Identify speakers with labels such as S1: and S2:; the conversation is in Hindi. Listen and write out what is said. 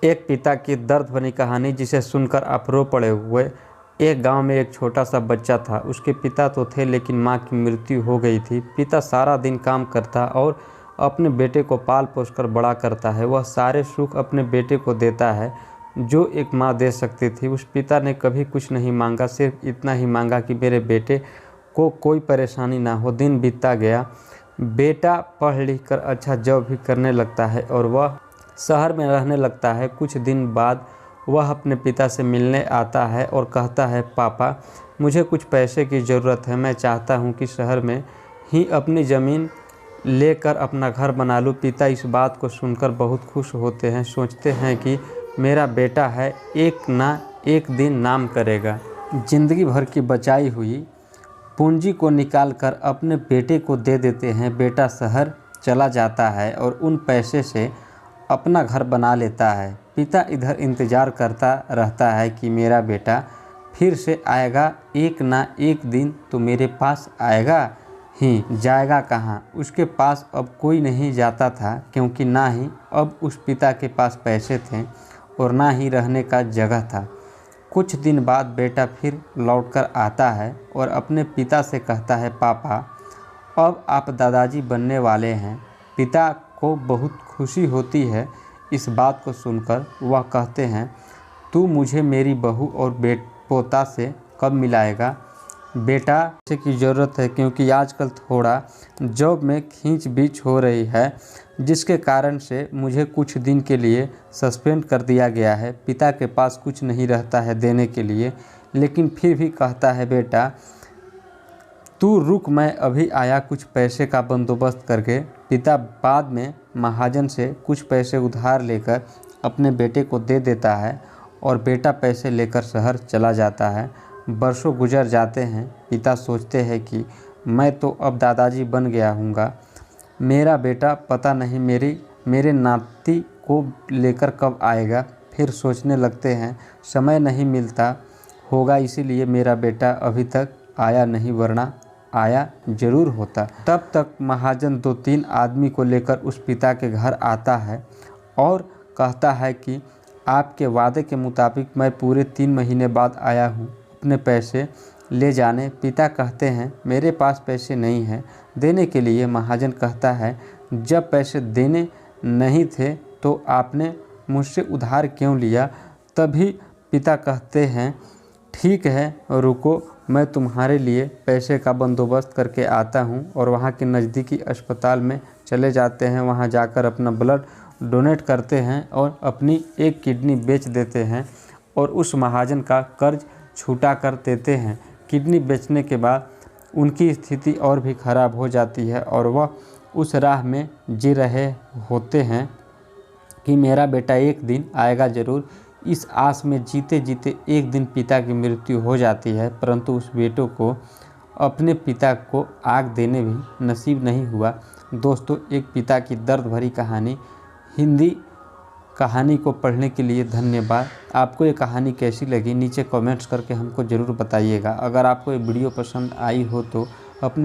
S1: एक पिता की दर्द भरी कहानी जिसे सुनकर आप रो पड़े हुए। एक गांव में एक छोटा सा बच्चा था। उसके पिता तो थे लेकिन मां की मृत्यु हो गई थी। पिता सारा दिन काम करता और अपने बेटे को पाल पोस कर बड़ा करता है। वह सारे सुख अपने बेटे को देता है जो एक माँ दे सकती थी। उस पिता ने कभी कुछ नहीं मांगा, सिर्फ इतना ही मांगा कि मेरे बेटे को कोई परेशानी ना हो। दिन बीतता गया। बेटा पढ़ लिख कर अच्छा जॉब भी करने लगता है और वह शहर में रहने लगता है। कुछ दिन बाद वह अपने पिता से मिलने आता है और कहता है, पापा मुझे कुछ पैसे की ज़रूरत है। मैं चाहता हूँ कि शहर में ही अपनी ज़मीन लेकर अपना घर बना लूँ। पिता इस बात को सुनकर बहुत खुश होते हैं। सोचते हैं कि मेरा बेटा है, एक ना एक दिन नाम करेगा। जिंदगी भर की बचाई हुई पूंजी को निकालकर अपने बेटे को दे देते हैं। बेटा शहर चला जाता है और उन पैसे से अपना घर बना लेता है। पिता इधर इंतज़ार करता रहता है कि मेरा बेटा फिर से आएगा, एक ना एक दिन तो मेरे पास आएगा ही। जाएगा कहाँ? उसके पास अब कोई नहीं जाता था, क्योंकि ना ही अब उस पिता के पास पैसे थे और ना ही रहने का जगह था। कुछ दिन बाद बेटा फिर लौटकर आता है और अपने पिता से कहता है, पापा अब आप दादाजी बनने वाले हैं। पिता को बहुत खुशी होती है इस बात को सुनकर। वह कहते हैं, तू मुझे मेरी बहू और पोता से कब मिलाएगा? बेटा पैसे की ज़रूरत है, क्योंकि आजकल थोड़ा जॉब में खींच बीच हो रही है, जिसके कारण से मुझे कुछ दिन के लिए सस्पेंड कर दिया गया है। पिता के पास कुछ नहीं रहता है देने के लिए, लेकिन फिर भी कहता है, बेटा तू रुक, मैं अभी आया कुछ पैसे का बंदोबस्त करके। पिता बाद में महाजन से कुछ पैसे उधार लेकर अपने बेटे को दे देता है और बेटा पैसे लेकर शहर चला जाता है। बरसों गुजर जाते हैं। पिता सोचते हैं कि मैं तो अब दादाजी बन गया हूँगा, मेरा बेटा पता नहीं मेरे नाती को लेकर कब आएगा। फिर सोचने लगते हैं, समय नहीं मिलता होगा इसीलिए मेरा बेटा अभी तक आया नहीं, वरना आया जरूर होता। तब तक महाजन 2-3 आदमी को लेकर उस पिता के घर आता है और कहता है कि आपके वादे के मुताबिक मैं पूरे 3 महीने बाद आया हूँ अपने पैसे ले जाने। पिता कहते हैं, मेरे पास पैसे नहीं हैं देने के लिए। महाजन कहता है, जब पैसे देने नहीं थे तो आपने मुझसे उधार क्यों लिया? तभी पिता कहते हैं, ठीक है रुको, मैं तुम्हारे लिए पैसे का बंदोबस्त करके आता हूँ। और वहाँ के नज़दीकी अस्पताल में चले जाते हैं। वहाँ जाकर अपना ब्लड डोनेट करते हैं और अपनी एक किडनी बेच देते हैं और उस महाजन का कर्ज छूटा कर देते हैं। किडनी बेचने के बाद उनकी स्थिति और भी ख़राब हो जाती है और वह उस राह में जी रहे होते हैं कि मेरा बेटा एक दिन आएगा ज़रूर। इस आस में जीते जीते एक दिन पिता की मृत्यु हो जाती है, परंतु उस बेटों को अपने पिता को आग देने भी नसीब नहीं हुआ। दोस्तों, एक पिता की दर्द भरी कहानी। हिंदी कहानी को पढ़ने के लिए धन्यवाद। आपको ये कहानी कैसी लगी नीचे कमेंट्स करके हमको ज़रूर बताइएगा। अगर आपको ये वीडियो पसंद आई हो तो अपने